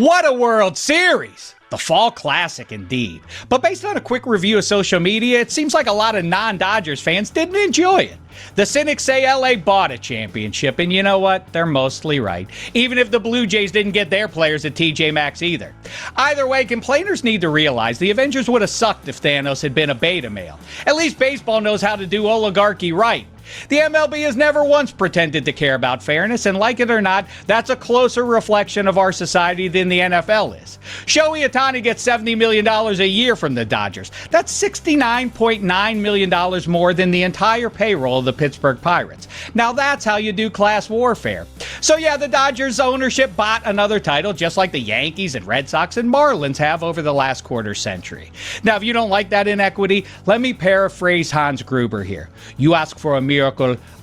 What a World Series! The Fall Classic, indeed. But based on a quick review of social media, it seems like a lot of non-Dodgers fans didn't enjoy it. The cynics say LA bought a championship, and you know what? They're mostly right. Even if the Blue Jays didn't get their players at TJ Maxx either. Either way, complainers need to realize the Avengers would have sucked if Thanos had been a beta male. At least baseball knows how to do oligarchy right. The MLB has never once pretended to care about fairness, and like it or not, that's a closer reflection of our society than the NFL is. Shohei Ohtani gets $70 million a year from the Dodgers. That's $69.9 million more than the entire payroll of the Pittsburgh Pirates. Now that's how you do class warfare. So yeah, the Dodgers ownership bought another title just like the Yankees and Red Sox and Marlins have over the last quarter century. Now if you don't like that inequity, let me paraphrase Hans Gruber here. You ask for a miracle,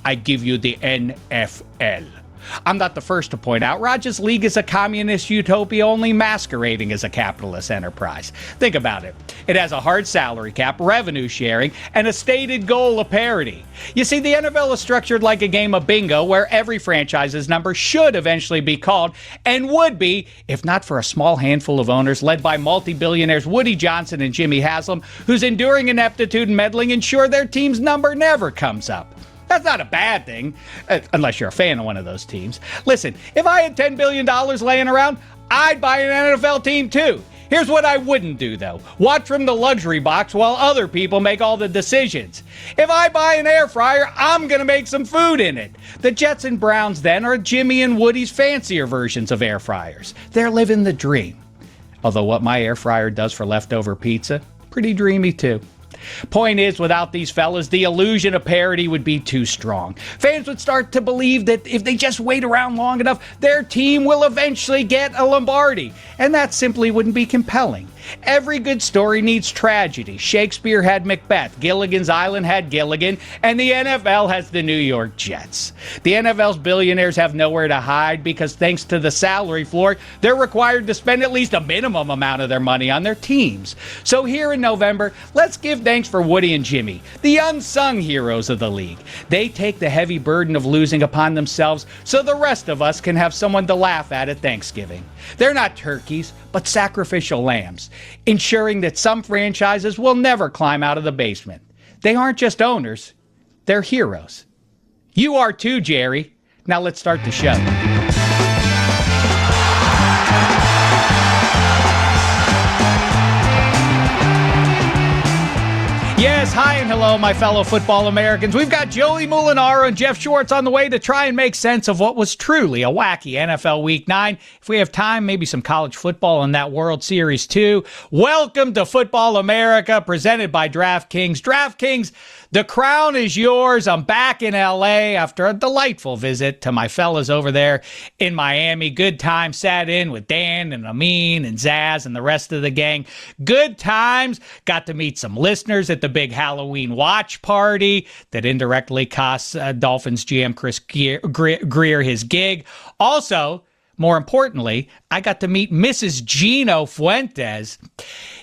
I give you the NFL. I'm not the first to point out Rogers League is a communist utopia only masquerading as a capitalist enterprise. Think about it. It has a hard salary cap, revenue sharing, and a stated goal of parity. You see, the NFL is structured like a game of bingo where every franchise's number should eventually be called, and would be, if not for a small handful of owners led by multi-billionaires Woody Johnson and Jimmy Haslam, whose enduring ineptitude and meddling ensure their team's number never comes up. That's not a bad thing, unless you're a fan of one of those teams. Listen, if I had $10 billion laying around, I'd buy an NFL team too. Here's what I wouldn't do, though. Watch from the luxury box while other people make all the decisions. If I buy an air fryer, I'm going to make some food in it. The Jets and Browns, then, are Jimmy and Woody's fancier versions of air fryers. They're living the dream. Although what my air fryer does for leftover pizza, pretty dreamy, too. Point is, without these fellas, the illusion of parity would be too strong. Fans would start to believe that if they just wait around long enough, their team will eventually get a Lombardi. And that simply wouldn't be compelling. Every good story needs tragedy. Shakespeare had Macbeth, Gilligan's Island had Gilligan, and the NFL has the New York Jets. The NFL's billionaires have nowhere to hide because thanks to the salary floor, they're required to spend at least a minimum amount of their money on their teams. So here in November, let's give thanks for Woody and Jimmy, the unsung heroes of the league. They take the heavy burden of losing upon themselves so the rest of us can have someone to laugh at Thanksgiving. They're not turkeys, but sacrificial lambs, ensuring that some franchises will never climb out of the basement. They aren't just owners, they're heroes. You are too, Jerry. Now let's start the show. Yes, hi and hello, my fellow football Americans. We've got Joey Mulinaro and Geoff Schwartz on the way to try and make sense of what was truly a wacky NFL Week 9. If we have time, maybe some college football in that World Series too. Welcome to Football America, presented by DraftKings. DraftKings, the crown is yours. I'm back in LA after a delightful visit to my fellas over there in Miami. Good time, sat in with Dan and Amin and Zaz and the rest of the gang. Good times. Got to meet some listeners at the big Halloween watch party that indirectly costs Dolphins GM Chris Greer his gig. Also, more importantly, I got to meet Mrs. Gino Fuentes.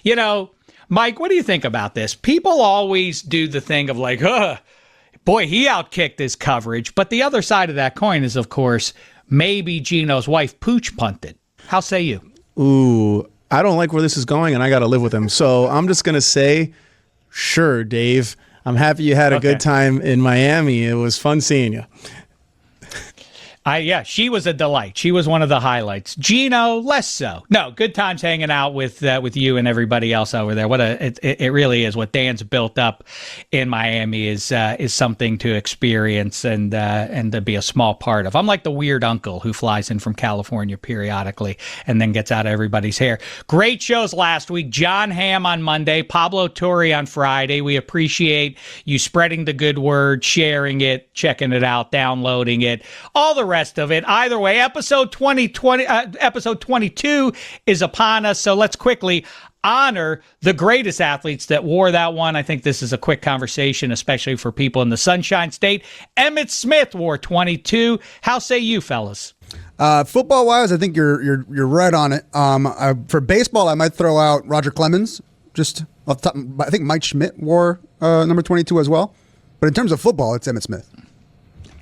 You know, Mike, what do you think about this? People always do the thing of like, boy, he outkicked his coverage. But the other side of that coin is, of course, maybe Gino's wife pooch punted. How say you? Ooh, I don't like where this is going, and I got to live with him. So I'm just going to say, sure, Dave. I'm happy you had a good time in Miami. It was fun seeing you. Yeah, she was a delight. She was one of the highlights. Gino, less so. No, good times hanging out with you and everybody else over there. It really is. What Dan's built up in Miami is something to experience and to be a small part of. I'm like the weird uncle who flies in from California periodically and then gets out of everybody's hair. Great shows last week. John Hamm on Monday, Pablo Torre on Friday. We appreciate you spreading the good word, sharing it, checking it out, downloading it, all the rest of it. Either way, episode 22 is upon us, so let's quickly honor the greatest athletes that wore that one. I think this is a quick conversation, especially for people in the Sunshine State. Emmitt Smith wore 22. How say you, fellas? Football-wise, I think you're right on it. For baseball, I might throw out Roger Clemens. Just off the top, I think Mike Schmidt wore number 22 as well. But in terms of football, it's Emmitt Smith.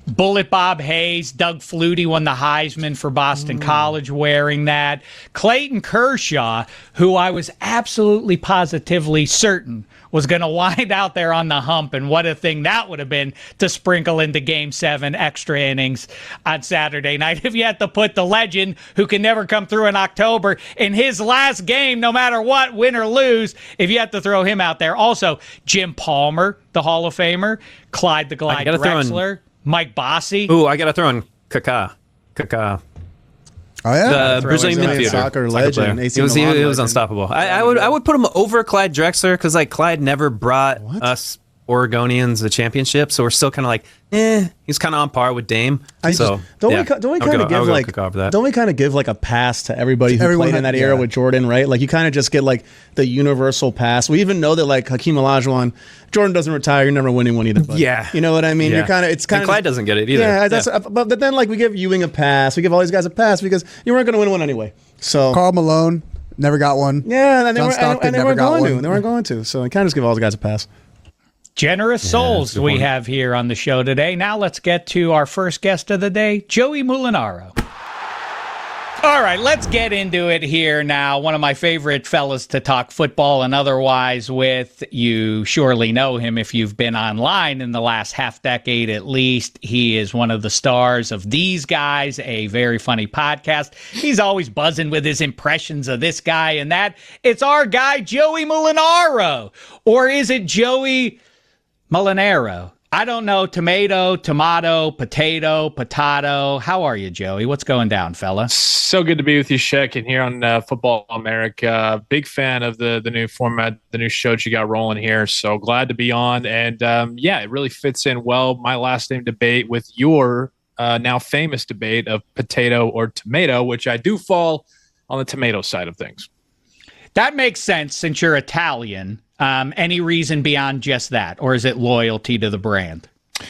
Bullet Bob Hayes, Doug Flutie won the Heisman for Boston College wearing that. Clayton Kershaw, who I was absolutely positively certain was going to wind out there on the hump, and what a thing that would have been to sprinkle into Game 7 extra innings on Saturday night. If you had to put the legend who can never come through in October in his last game, no matter what, win or lose, if you had to throw him out there. Also, Jim Palmer, the Hall of Famer, Clyde the Glide Drexler, Mike Bossy. Ooh, I got to throw in Kaká. Oh yeah, The Brazilian midfielder, soccer legend. He was unstoppable. I would put him over Clyde Drexler because like Clyde never brought us Oregonians a championship, so we're still kind of like, he's kind of on par with Dame. Don't we kind of give like a pass to everybody who played in that era with Jordan, right? Like you kind of just get like the universal pass. We even know that like Hakeem Olajuwon, Jordan doesn't retire, you're never winning one either. But, you know what I mean? You're and Clyde doesn't get it either. Yeah, but then like we give Ewing a pass, we give all these guys a pass because you weren't going to win one anyway. So Karl Malone never got one. Yeah, and they weren't going to. So I kind of just give all those guys a pass. Generous souls we have here on the show today. Now let's get to our first guest of the day, Joey Mulinaro. All right, let's get into it here now. One of my favorite fellas to talk football and otherwise with. You surely know him if you've been online in the last half decade at least. He is one of the stars of These Guys, a very funny podcast. He's always buzzing with his impressions of this guy and that. It's our guy, Joey Mulinaro. Or is it Joey Mulinaro? I don't know. Tomato, potato. How are you, Joey? What's going down, fella? So good to be with you, Shek, and here on Football America. Big fan of the new format, the new show that you got rolling here. So glad to be on. And it really fits in well. My last name debate with your now famous debate of potato or tomato, which I do fall on the tomato side of things. That makes sense since you're Italian. Any reason beyond just that? Or is it loyalty to the brand?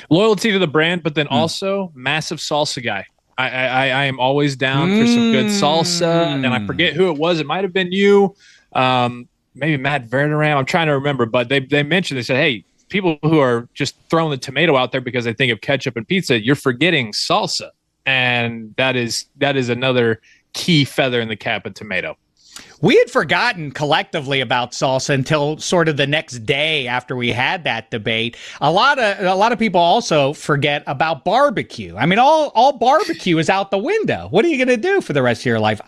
Loyalty to the brand, but then also massive salsa guy. I am always down for some good salsa. And I forget who it was. It might have been you. Maybe Matt Verderam. I'm trying to remember. But they mentioned, they said, hey, people who are just throwing the tomato out there because they think of ketchup and pizza, you're forgetting salsa. And that is another key feather in the cap of tomato. We had forgotten collectively about salsa until sort of the next day after we had that debate. A lot of people also forget about barbecue. I mean, all barbecue is out the window. What are you going to do for the rest of your life?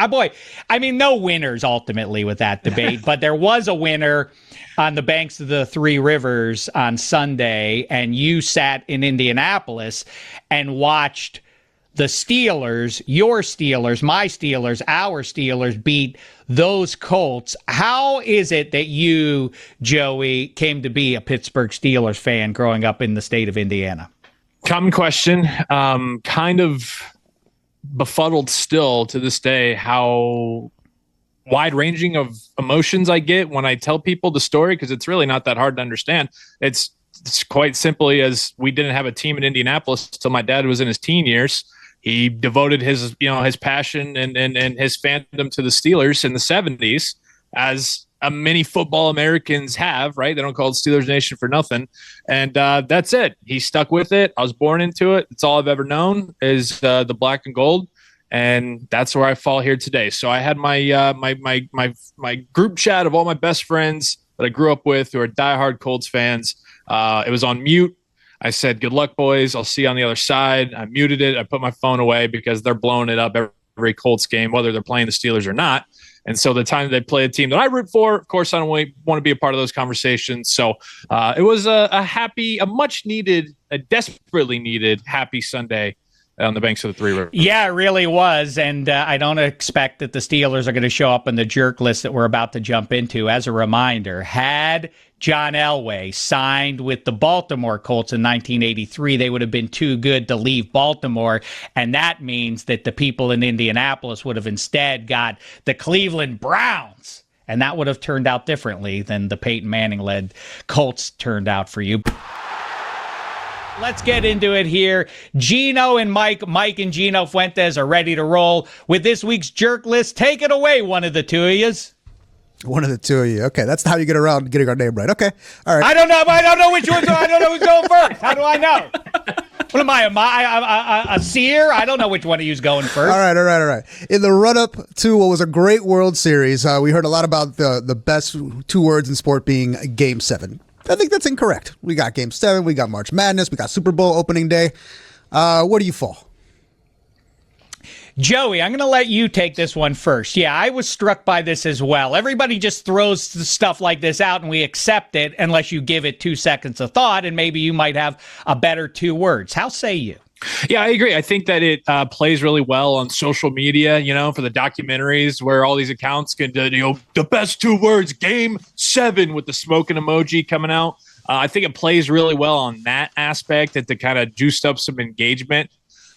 No winners ultimately with that debate, but there was a winner on the banks of the Three Rivers on Sunday, and you sat in Indianapolis and watched the Steelers, your Steelers, my Steelers, our Steelers beat those Colts. How is it that you, Joey, came to be a Pittsburgh Steelers fan growing up in the state of Indiana? Common question. Kind of befuddled still to this day how wide-ranging of emotions I get when I tell people the story, because it's really not that hard to understand. It's quite simply as we didn't have a team in Indianapolis until my dad was in his teen years. He devoted his passion and his fandom to the Steelers in the 70s, as many football Americans have, right? They don't call it Steelers Nation for nothing. And that's it. He stuck with it. I was born into it. It's all I've ever known is the black and gold. And that's where I fall here today. So I had my my group chat of all my best friends that I grew up with who are diehard Colts fans. It was on mute. I said, good luck, boys. I'll see you on the other side. I muted it. I put my phone away because they're blowing it up every Colts game, whether they're playing the Steelers or not. And so the time they play a team that I root for, of course, I don't want to be a part of those conversations. So it was a much needed, a desperately needed happy Sunday on the banks of the Three Rivers. Yeah, it really was. And I don't expect that the Steelers are going to show up in the jerk list that we're about to jump into. As a reminder, had John Elway signed with the Baltimore Colts in 1983, they would have been too good to leave Baltimore. And that means that the people in Indianapolis would have instead got the Cleveland Browns. And that would have turned out differently than the Peyton Manning-led Colts turned out for you. Let's get into it here. Gino and Mike and Gino Fuentes are ready to roll with this week's jerk list. Take it away, one of the two of yous. One of the two of you. Okay, that's how you get around getting our name right. Okay, all right. I don't know which one's. I don't know who's going first. How do I know? What am I, a seer? I don't know which one of you's going first. All right. In the run-up to what was a great World Series, we heard a lot about the best 2 words in sport being Game 7. I think that's incorrect. We got Game 7, we got March Madness, we got Super Bowl opening day. Where do you fall? Joey, I'm going to let you take this one first. Yeah, I was struck by this as well. Everybody just throws stuff like this out and we accept it unless you give it 2 seconds of thought, and maybe you might have a better 2 words. How say you? Yeah, I agree. I think that it plays really well on social media, for the documentaries where all these accounts can do, the best 2 words, Game 7 with the smoking emoji coming out. I think it plays really well on that aspect and to kind of juice up some engagement.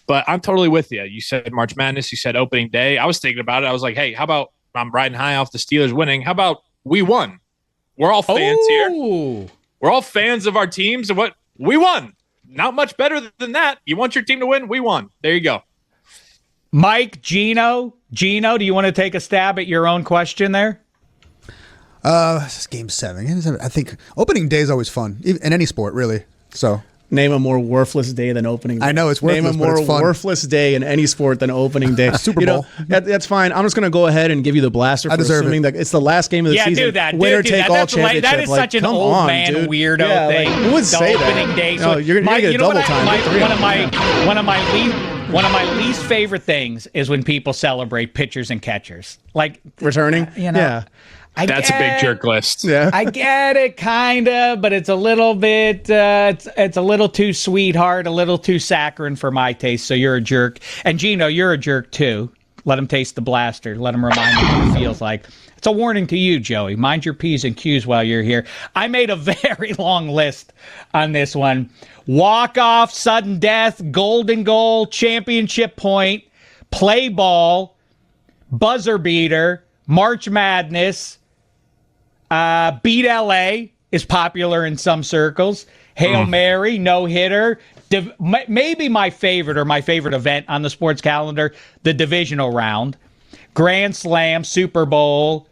But I'm totally with you. You said March Madness. You said opening day. I was thinking about it. I was like, hey, how about I'm riding high off the Steelers winning. How about we won? We're all fans here. We're all fans of our teams and what we won. Not much better than that. You want your team to win? We won. There you go. Mike, Gino, do you want to take a stab at your own question there? This is Game 7. I think opening day is always fun in any sport, really. So. Name a more worthless day than opening day. I know it's worthless, Name a more worthless day in any sport than opening day. Super Bowl. That's fine. I'm just going to go ahead and give you the blaster for assuming that it's the last game of the season. Yeah, do that. Winner take all championship. That is such an old man weirdo thing. Who would say that? Opening day. No, you're going to get a double time. One of my least favorite things is when people celebrate pitchers and catchers. Like returning? Yeah. That's a big jerk list. Yeah, I get it, kind of, but it's a little bit, it's a little too sweetheart, a little too saccharine for my taste, so you're a jerk. And Gino, you're a jerk too. Let him taste the blaster. Let him remind him what it feels like. It's a warning to you, Joey. Mind your P's and Q's while you're here. I made a very long list on this one. Walk-off, sudden death, golden goal, championship point, play ball, buzzer beater, March Madness, beat LA is popular in some circles. Hail Mary, no hitter. Maybe my favorite event on the sports calendar, the divisional round. Grand Slam, Super Bowl,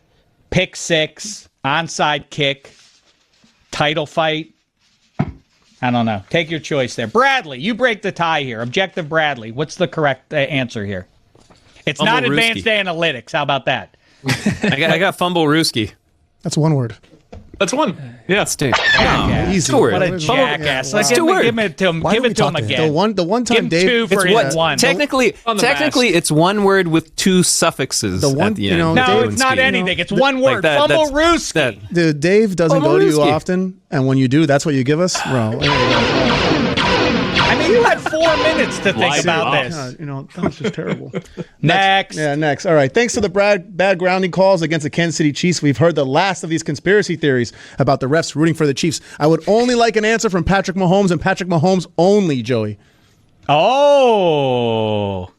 pick 6, onside kick, title fight. I don't know. Take your choice there. Bradley, you break the tie here. Objective Bradley. What's the correct answer here? It's not advanced analytics. How about that? I got Fumble Rooski. That's 1 word. That's 1. Yeah, it's 2. Easy. 2 words. What a jackass. It's 2 words. Give it to him. Give it to him again. The one time Dave. Give 2 for 1. Technically, it's 1 word with 2 suffixes at the end. No, it's not anything. It's 1 word. Fumble Rooski. Dude, Dave doesn't go to you often, and when you do, that's what you give us? Bro. I mean, you had 4 minutes to think about this. That was just terrible. Next. Yeah, next. All right. Thanks to the bad grounding calls against the Kansas City Chiefs, we've heard the last of these conspiracy theories about the refs rooting for the Chiefs. I would only like an answer from Patrick Mahomes and Patrick Mahomes only, Joey. Oh.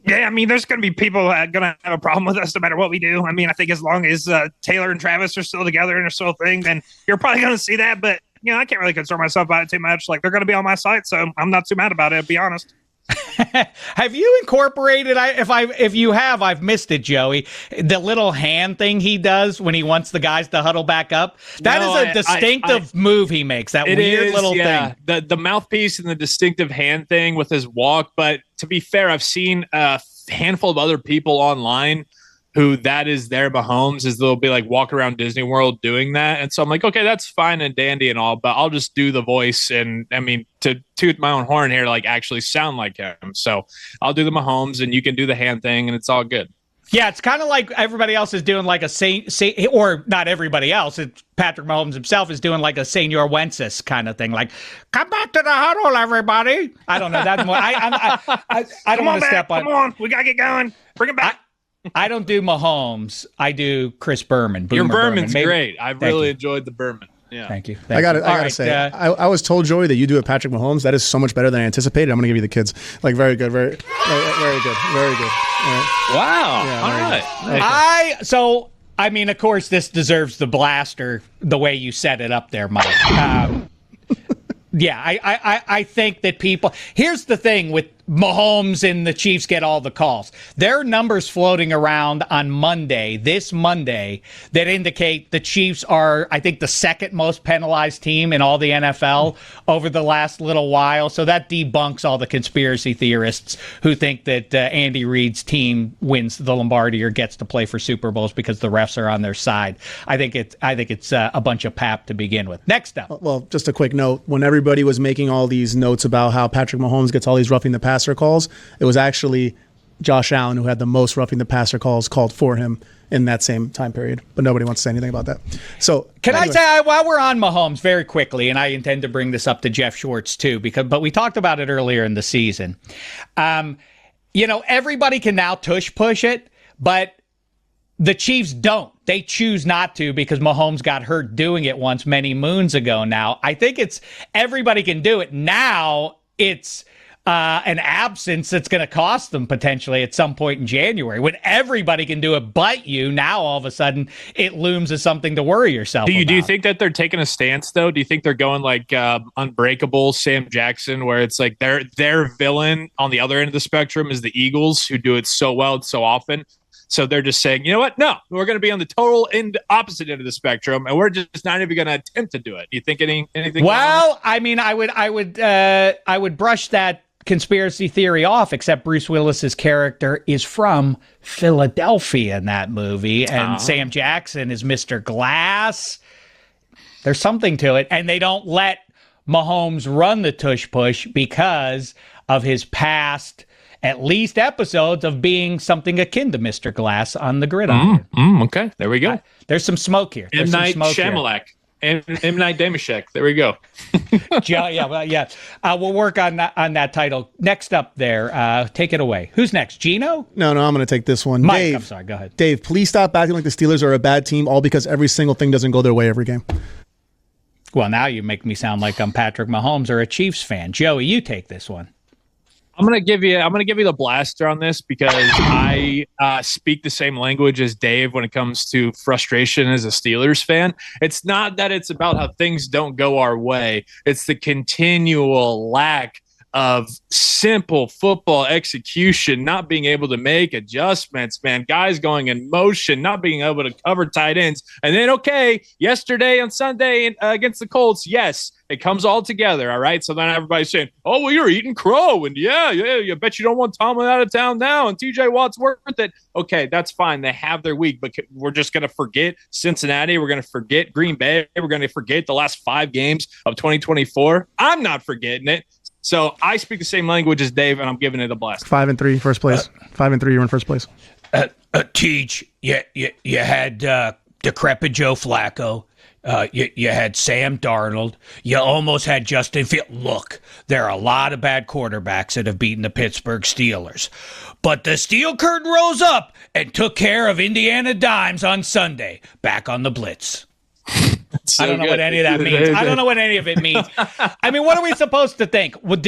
Yeah, I mean, there's going to be people going to have a problem with us no matter what we do. I mean, I think as long as Taylor and Travis are still together and are still a thing, then you're probably going to see that. But, I can't really concern myself about it too much. Like, they're going to be on my side, so I'm not too mad about it, to be honest. Have you incorporated, if you have, I've missed it, Joey, the little hand thing he does when he wants the guys to huddle back up? That is a distinctive move he makes, that weird little thing. The mouthpiece and the distinctive hand thing with his walk. But to be fair, I've seen a handful of other people online who that is their Mahomes, is they'll be like walk around Disney World doing that. And so I'm like, okay, that's fine and dandy and all, but I'll just do the voice. And I mean, to toot my own horn here, like actually sound like him. So I'll do the Mahomes and you can do the hand thing and it's all good. Yeah, it's kind of like everybody else is doing like a or not everybody else. It's Patrick Mahomes himself is doing like a Senor Wences kind of thing, like "Come back to the huddle, everybody." I don't know. That's more. I don't want to step on. Come on, we gotta get going. Bring it back. I don't do Mahomes. I do Chris Berman. Your Berman's great. I've really enjoyed the Berman. Yeah. Thank you. I got to say, I was told, Joey, that you do a Patrick Mahomes. That is so much better than I anticipated. I'm going to give you the kids. Like, very good. Very good. Very good. Wow. Yeah, all right. I mean, of course, this deserves the blaster the way you set it up there, Mike. Yeah, I think that people. Here's the thing Mahomes and the Chiefs get all the calls. There are numbers floating around on this Monday, that indicate the Chiefs are, I think, the second most penalized team in all the NFL over the last little while. So that debunks all the conspiracy theorists who think that Andy Reid's team wins the Lombardi or gets to play for Super Bowls because the refs are on their side. I think it's a bunch of pap to begin with. Next up. Well, just a quick note. When everybody was making all these notes about how Patrick Mahomes gets all these roughing the passer calls, it was actually Josh Allen who had the most roughing the passer calls called for him in that same time period. But nobody wants to say anything about that. So I say, while we're on Mahomes, very quickly, and I intend to bring this up to Geoff Schwartz too, but we talked about it earlier in the season. Everybody can now tush push it, but the Chiefs don't. They choose not to because Mahomes got hurt doing it once many moons ago now. I think everybody can do it. Now it's an absence that's going to cost them potentially at some point in January. When everybody can do it but you, now all of a sudden it looms as something to worry yourself about. Do you think that they're taking a stance, though? Do you think they're going like Unbreakable, Sam Jackson, where it's like their villain on the other end of the spectrum is the Eagles, who do it so well and so often? So they're just saying, you know what? No, we're going to be on the total opposite end of the spectrum, and we're just not even going to attempt to do it. You think anything? Well, I mean, I would brush that conspiracy theory off, except Bruce Willis's character is from Philadelphia in that movie, and Sam Jackson is Mr. Glass. There's something to it, and they don't let Mahomes run the tush push because of his past, at least episodes of being something akin to Mr. Glass on the gridiron. Okay, there we go. There's some smoke here. M. Night Shyamalan. M. Night Dameshek. There we go. We'll work on that title. Next up there, take it away. Who's next? Gino? No, I'm going to take this one. Mike, Dave, I'm sorry, go ahead. Dave, please stop acting like the Steelers are a bad team all because every single thing doesn't go their way every game. Well, now you make me sound like I'm Patrick Mahomes or a Chiefs fan. Joey, you take this one. I'm gonna give you the blaster on this because I speak the same language as Dave when it comes to frustration as a Steelers fan. It's not that it's about how things don't go our way. It's the continual lack of simple football execution, not being able to make adjustments, man. Guys going in motion, not being able to cover tight ends. And then, yesterday on Sunday against the Colts, yes, it comes all together, all right? So then everybody's saying, oh, well, you're eating crow, and yeah, you bet you don't want Tomlin out of town now, and TJ Watt's worth it. Okay, that's fine. They have their week, but we're just going to forget Cincinnati. We're going to forget Green Bay. We're going to forget the last 5 games of 2024. I'm not forgetting it. So I speak the same language as Dave, and I'm giving it a blast. 5-3, first place. 5-3, you're in first place. Teach, you had decrepit Joe Flacco. You had Sam Darnold. You almost had Justin Fields. Look, there are a lot of bad quarterbacks that have beaten the Pittsburgh Steelers. But the steel curtain rose up and took care of Indiana Dimes on Sunday, back on the blitz. So I don't know what any of that means. I don't know what any of it means. I mean, what are we supposed to think? Well,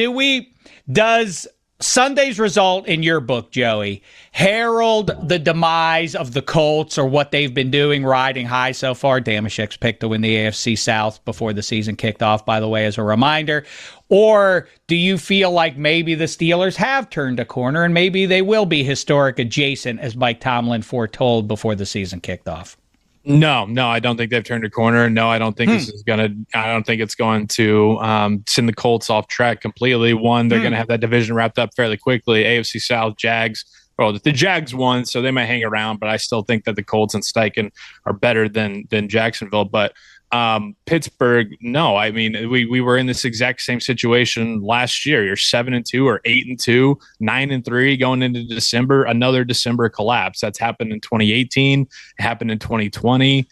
does Sunday's result in your book, Joey, herald the demise of the Colts or what they've been doing riding high so far? Dameshek's picked to win the AFC South before the season kicked off, by the way, as a reminder. Or do you feel like maybe the Steelers have turned a corner and maybe they will be historic adjacent, as Mike Tomlin foretold before the season kicked off? No, I don't think they've turned a corner. No, I don't think I don't think it's going to send the Colts off track completely. One, they're going to have that division wrapped up fairly quickly. AFC South, Jags. Well, the Jags won, so they might hang around, but I still think that the Colts and Steichen are better than Jacksonville. But Pittsburgh, no. I mean, we were in this exact same situation last year. You're 7-2 or 8-2, 9-3 going into December. Another December collapse. That's happened in 2018. It happened in 2020.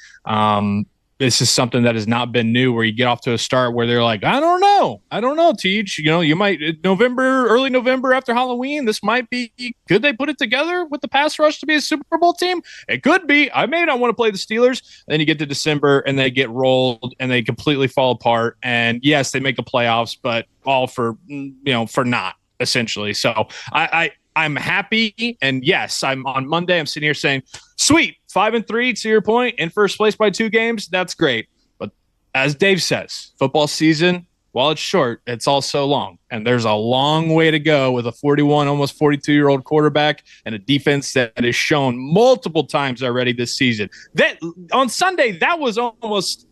This is something that has not been new, where you get off to a start where they're like, I don't know, Teach. You might early November after Halloween, this might be, could they put it together with the pass rush to be a Super Bowl team? It could be. I may not want to play the Steelers. Then you get to December and they get rolled and they completely fall apart. And yes, they make the playoffs, but all for not, essentially. So I'm happy. And yes, I'm on Monday. I'm sitting here saying, sweet, 5-3 to your point, in first place by 2 games. That's great. But as Dave says, football season while it's short, it's also long. And there's a long way to go with a 41, almost 42-year-old quarterback and a defense that has shown multiple times already this season. That on Sunday, that was almost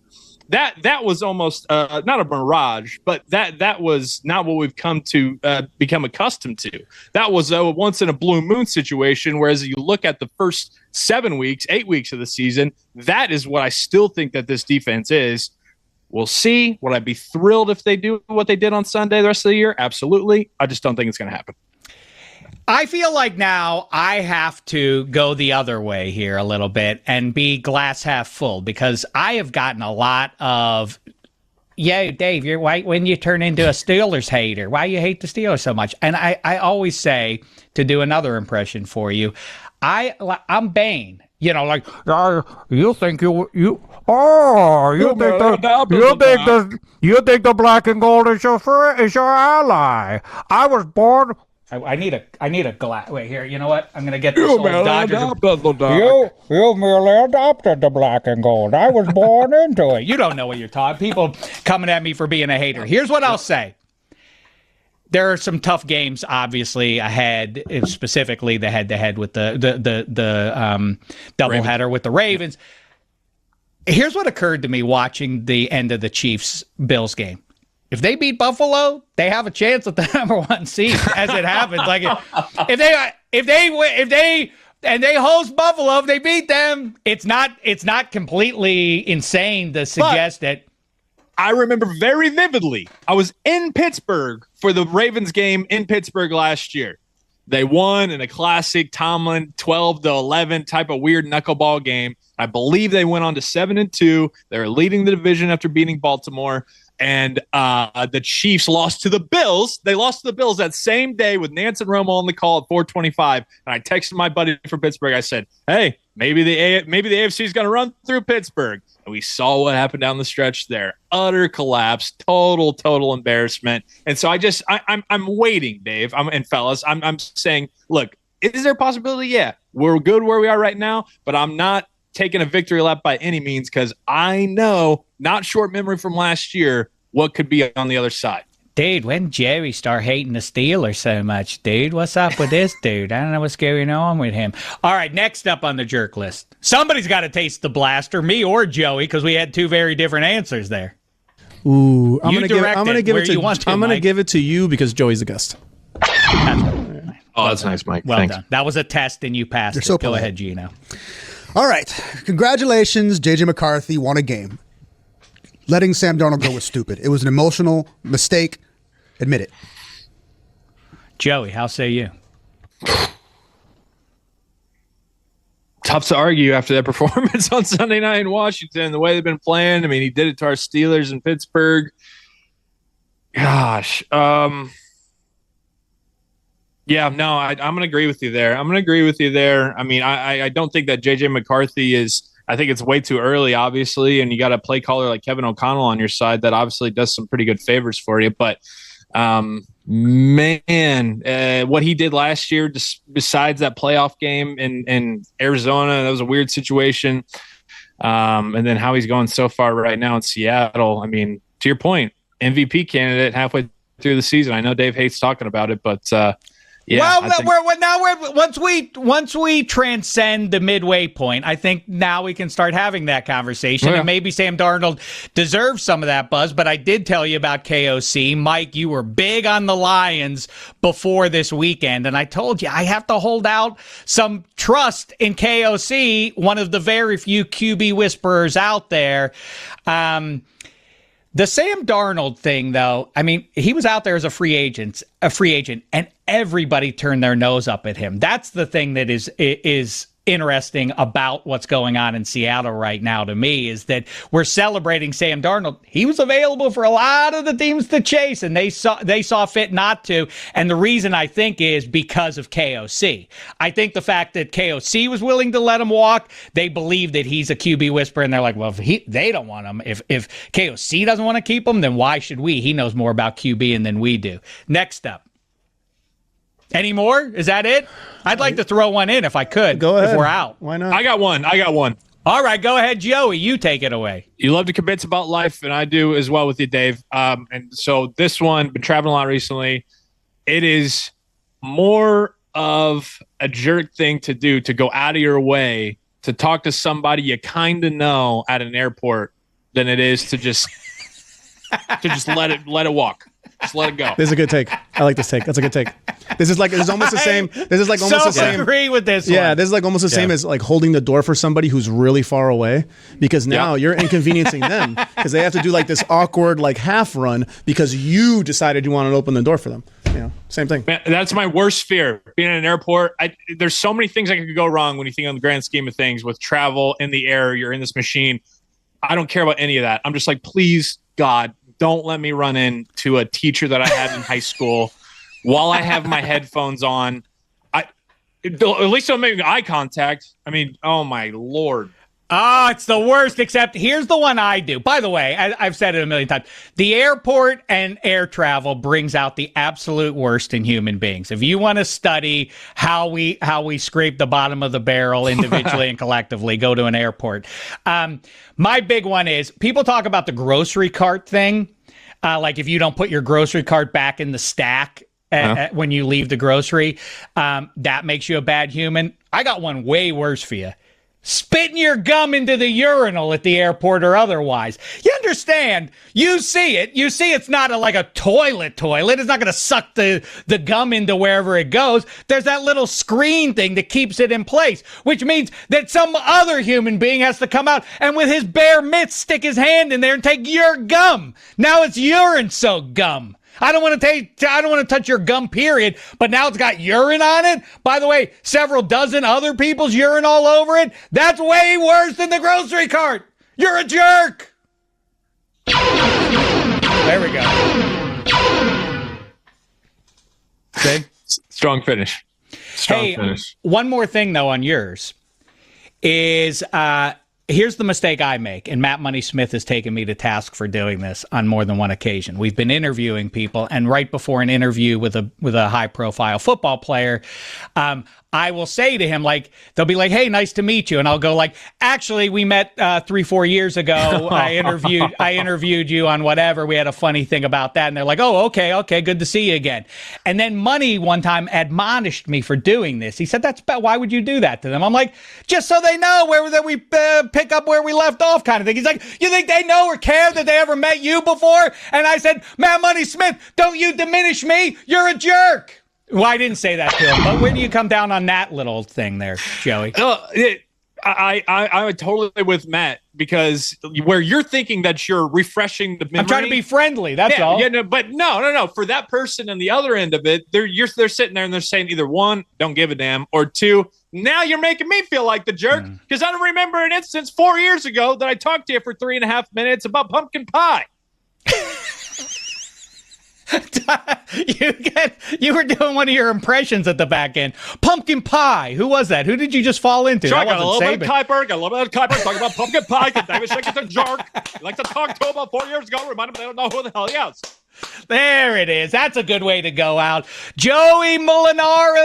not a mirage, but that was not what we've come to become accustomed to. That was a once in a blue moon situation. Whereas you look at the first 8 weeks of the season, that is what I still think that this defense is. We'll see. Would I be thrilled if they do what they did on Sunday the rest of the year? Absolutely. I just don't think it's going to happen. I feel like now I have to go the other way here a little bit and be glass half full, because I have gotten a lot of, yeah, Dave, you're white when you turn into a Steelers hater. Why you hate the Steelers so much? And I always say, to do another impression for you, I'm Bane. You know, like, you think you think the black and gold is your ally. I was born. I need a glass. Wait here. You know what? I'm gonna get this old Dodger. You merely adopted the black and gold. I was born into it. You don't know what you're talking. People coming at me for being a hater. Here's what I'll say. There are some tough games, obviously, ahead, specifically the head-to-head with the doubleheader with the Ravens. Here's what occurred to me watching the end of the Chiefs-Bills game. If they beat Buffalo, they have a chance at the number 1 seed, as it happens. Like if they host Buffalo, if they beat them, it's not completely insane to suggest that. I remember very vividly, I was in Pittsburgh for the Ravens game in Pittsburgh last year. They won in a classic Tomlin 12-11 type of weird knuckleball game. I believe they went on to 7-2. They were leading the division after beating Baltimore. And the Chiefs lost to the Bills. They lost to the Bills that same day with Nance and Romo on the call at 4:25. And I texted my buddy from Pittsburgh. I said, hey, maybe the AFC is going to run through Pittsburgh. And we saw what happened down the stretch there. Utter collapse, total embarrassment. And so I'm waiting, Dave. And fellas, I'm saying, look, is there a possibility? Yeah, we're good where we are right now, but I'm not taking a victory lap by any means, because I know, not short memory from last year, what could be on the other side. Dude, when Jerry start hating the Steelers so much, dude? What's up with this dude? I don't know what's going on with him. All right, next up on the jerk list. Somebody's got to taste the blaster, me or Joey, because we had two very different answers there. Ooh, I'm gonna give it to you because Joey's a guest. That's nice, Mike. Well Thanks. done. That was a test and you passed it. Go ahead, Gino. All right. Congratulations, J.J. McCarthy won a game. Letting Sam Darnold go was stupid. It was an emotional mistake. Admit it. Joey, how say you? Tough to argue after that performance on Sunday night in Washington, the way they've been playing. I mean, he did it to our Steelers in Pittsburgh. Gosh. Yeah, no, I'm going to agree with you there. I mean, I don't think that J.J. McCarthy is – I think it's way too early, obviously, and you got a play caller like Kevin O'Connell on your side that obviously does some pretty good favors for you. But, man, what he did last year, just besides that playoff game in Arizona, that was a weird situation. And then how he's going so far right now in Seattle. I mean, to your point, MVP candidate halfway through the season. I know Dave hates talking about it, but yeah. Well, once we transcend the midway point, I think now we can start having that conversation. Yeah. And maybe Sam Darnold deserves some of that buzz. But I did tell you about KOC, Mike. You were big on the Lions before this weekend, and I told you I have to hold out some trust in KOC, one of the very few QB whisperers out there. The Sam Darnold thing, though, I mean, he was out there as a free agent, and everybody turned their nose up at him. That's the thing that is interesting about what's going on in Seattle right now to me, is that we're celebrating Sam Darnold. He was available for a lot of the teams to chase, and they saw fit not to. And the reason, I think, is because of KOC. I think the fact that KOC was willing to let him walk, they believe that he's a QB whisperer, and they're like, well, if they don't want him, if KOC doesn't want to keep him, then why should we? He knows more about QB than we do. Next up. Any more? Is that it? I'd like to throw one in if I could. Go ahead. If we're out. Why not? I got one. All right, go ahead, Joey. You take it away. You love to convince about life, and I do as well with you, Dave. And so this one, been traveling a lot recently. It is more of a jerk thing to do, to go out of your way to talk to somebody you kind of know at an airport than it is to just let it walk. Just let it go. This is a good take. I like this take. That's a good take. This is almost the same. This is like almost the same. Agree with this. Yeah, one. This is like almost the same as like holding the door for somebody who's really far away, because now you're inconveniencing them because they have to do like this awkward like half run because you decided you wanted to open the door for them. Same thing. Man, that's my worst fear. Being in an airport, there's so many things that could go wrong when you think on the grand scheme of things with travel in the air. You're in this machine. I don't care about any of that. I'm just like, please, God, don't let me run into a teacher that I had in high school while I have my headphones on. At least I'm making eye contact. I mean, oh my Lord. Oh, it's the worst, except here's the one I do. By the way, I've said it a million times. The airport and air travel brings out the absolute worst in human beings. If you want to study how we scrape the bottom of the barrel individually and collectively, go to an airport. My big one is people talk about the grocery cart thing. Like if you don't put your grocery cart back in the stack when you leave the grocery, that makes you a bad human. I got one way worse for you. Spitting your gum into the urinal at the airport or otherwise. You understand? You see it. You see it's not like a toilet. It's not going to suck the gum into wherever it goes. There's that little screen thing that keeps it in place, which means that some other human being has to come out and with his bare mitts stick his hand in there and take your gum. Now it's urine-soaked gum. I don't want to touch your gum, period, but now it's got urine on it. By the way, several dozen other people's urine all over it. That's way worse than the grocery cart. You're a jerk. There we go. Okay. Strong finish. Finish. One more thing, though, on yours is here's the mistake I make, and Matt Money Smith has taken me to task for doing this on more than one occasion. We've been interviewing people, and right before an interview with a high-profile football player, I will say to him, like, they'll be like, "Hey, nice to meet you," and I'll go like, "Actually, we met 3-4 years ago. I interviewed you on whatever. We had a funny thing about that." And they're like, "Oh, okay, good to see you again." And then Money one time admonished me for doing this. He said, why would you do that to them?" I'm like, "Just so they know that we pick up where we left off," kind of thing. He's like, "You think they know or care that they ever met you before?" And I said, "Matt Money Smith, don't you diminish me. You're a jerk." Well, I didn't say that to him, but where do you come down on that little thing there, Joey? I'm totally with Matt, because where you're thinking that you're refreshing the memory. I'm trying to be friendly. That's all. Yeah, but no. For that person on the other end of it, they're sitting there and they're saying either one, don't give a damn, or two, now you're making me feel like the jerk because I don't remember an instance 4 years ago that I talked to you for 3.5 minutes about pumpkin pie. You were doing one of your impressions at the back end. Pumpkin pie. Who was that? Who did you just fall into? Sure, I got a little bit of Kuiper. Talking about pumpkin pie because Dameshek is a jerk. You like to talk to him about 4 years ago. Remind him they don't know who the hell he is. There it is. That's a good way to go out. Joey Mulinaro.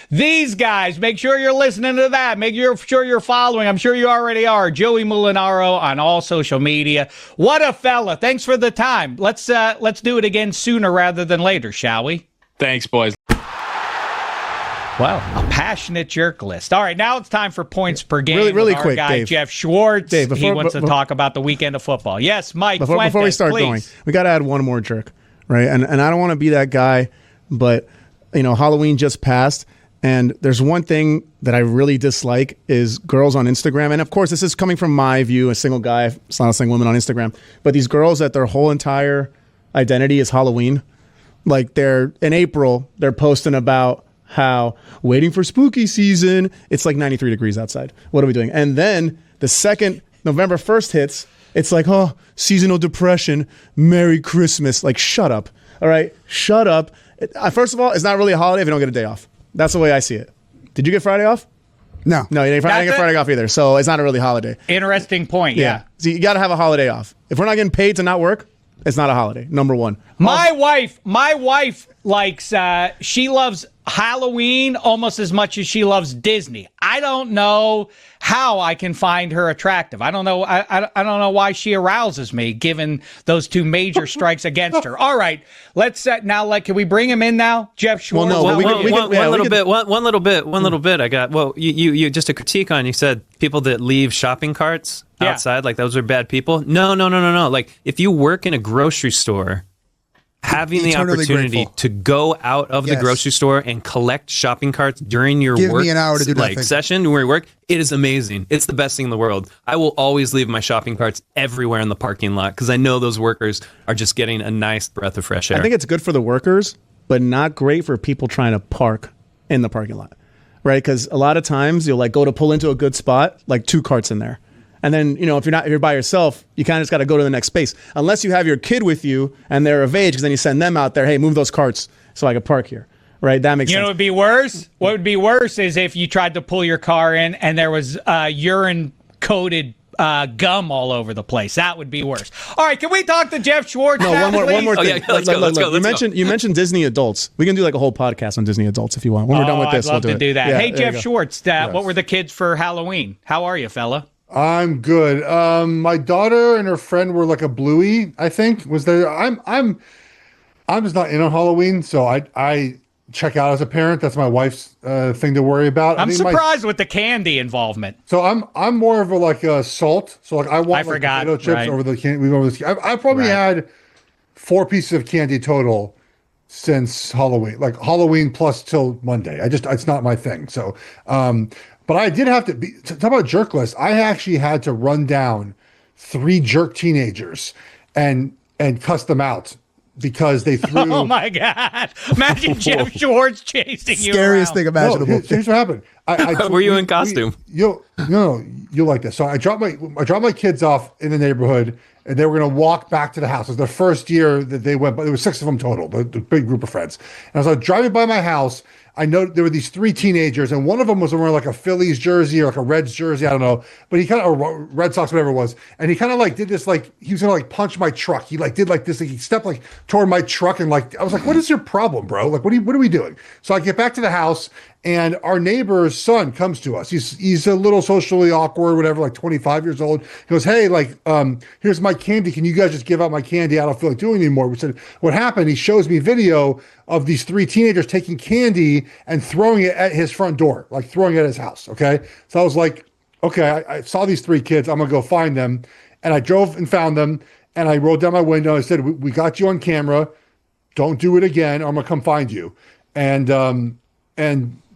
These guys, make sure you're listening to that. Make sure you're following. I'm sure you already are. Joey Mulinaro on all social media. What a fella. Thanks for the time. Let's do it again sooner rather than later, shall we? Thanks, boys. Well, a passionate jerk list. All right, now it's time for points per game. Really with our quick, guy, Dave. Geoff Schwartz. Dave, he wants to talk about the weekend of football. Yes, Mike. Before we start going, we got to add one more jerk, right? And I don't want to be that guy, but Halloween just passed, and there's one thing that I really dislike is girls on Instagram. And of course, this is coming from my view, a single guy, it's not a single woman on Instagram, but these girls that their whole entire identity is Halloween. Like they're in April, they're posting about how waiting for spooky season. It's like 93 degrees outside. What are we doing? And then the second November 1st hits, it's like, oh, seasonal depression, Merry Christmas. Like, shut up. All right, shut up. First of all, it's not really a holiday if you don't get a day off. That's the way I see it. Did you get Friday off? No. No, you didn't get Friday off either. So it's not a really holiday. Interesting point, yeah. So you got to have a holiday off. If we're not getting paid to not work, it's not a holiday, number one. My wife likes she loves Halloween almost as much as she loves Disney. I don't know how I can find her attractive. I don't know. I don't know why she arouses me, given those two major strikes against her. All right, let's now. Can we bring him in now, Geoff Schwartz? Well, no, one little bit. I got. Well, you just a critique on. You said people that leave shopping carts outside, like those are bad people. No. Like if you work in a grocery store, having the opportunity to go out of the grocery store and collect shopping carts during your Give work me an hour to do nothing. session where you work, it is amazing. It's the best thing in the world. I will always leave my shopping carts everywhere in the parking lot because I know those workers are just getting a nice breath of fresh air. I think it's good for the workers, but not great for people trying to park in the parking lot, right? Because a lot of times you'll go to pull into a good spot, like 2 carts in there. And then, if you're by yourself, you kind of just got to go to the next space. Unless you have your kid with you and they're of age, because then you send them out there, hey, move those carts so I can park here. Right? That makes sense. You know what would be worse? What would be worse is if you tried to pull your car in and there was urine-coated gum all over the place. That would be worse. All right, can we talk to Geoff Schwartz? No, now, one more thing. Let's go. You mentioned Disney adults. We can do a whole podcast on Disney adults if you want. When we're done with this, I'd love we'll to do that. Yeah, hey, Geoff Schwartz, what were the kids for Halloween? How are you, fella? I'm good. My daughter and her friend were like a Bluey, I think, was there. I'm just not in on Halloween, so I check out as a parent. That's my wife's thing to worry about. I'm surprised with the candy involvement. So I'm more of a salt. So I want potato chips over the candy. I probably had 4 pieces of candy total since Halloween, like Halloween plus till Monday. It's not my thing. So, but I did have to talk about jerk list. I actually had to run down 3 jerk teenagers and cuss them out because they threw. Oh my God! Imagine Geoff Schwartz chasing you. Scariest thing imaginable. No, here's what happened. Were you in costume? You'll like this. So I dropped my kids off in the neighborhood, and they were going to walk back to the house. It was the first year that they went, but there were 6 of them total, the big group of friends. And as I was driving by my house, I know there were these 3 teenagers, and one of them was wearing like a Phillies jersey or like a Reds jersey, I don't know, but he kind of, Red Sox, whatever it was, and he kind of did this, he was gonna punch my truck. He did this, he stepped toward my truck, and I was like, what is your problem, bro? What are we doing? So I get back to the house, and our neighbor's son comes to us. He's a little socially awkward, whatever, 25 years old. He goes, hey, here's my candy. Can you guys just give out my candy? I don't feel like doing it anymore. We said, what happened? He shows me video of these 3 teenagers taking candy and throwing it at his front door, throwing it at his house. Okay. So I was like, okay, I saw these 3 kids. I'm going to go find them. And I drove and found them. And I rolled down my window. I said, we got you on camera. Don't do it again, or I'm going to come find you. And